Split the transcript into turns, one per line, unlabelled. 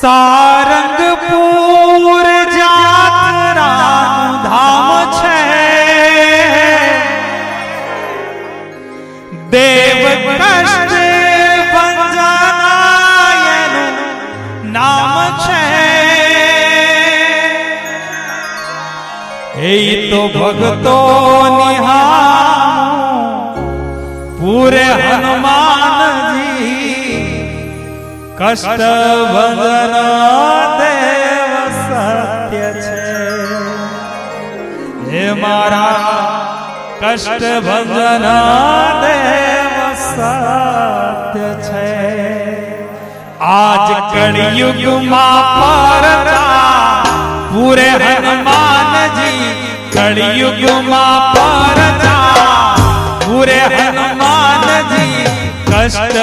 સારંગપુર જાતરાનું ધામ છે, દેવ કષ્ટ ભંજનાયનું નામ છે। એ તો ભક્તો નિહાળ પૂરે હનુમાનજી કષ્ટ ભંજન દેવ સત્ય છે। હે મારા કષ્ટ ભંજન દેવ સત્ય છે। આજ કળિયુગમાં પરતા પૂરે હનુમાનજી, કળિયુગમાં પરતા પૂરે હનુમાનજી કષ્ટ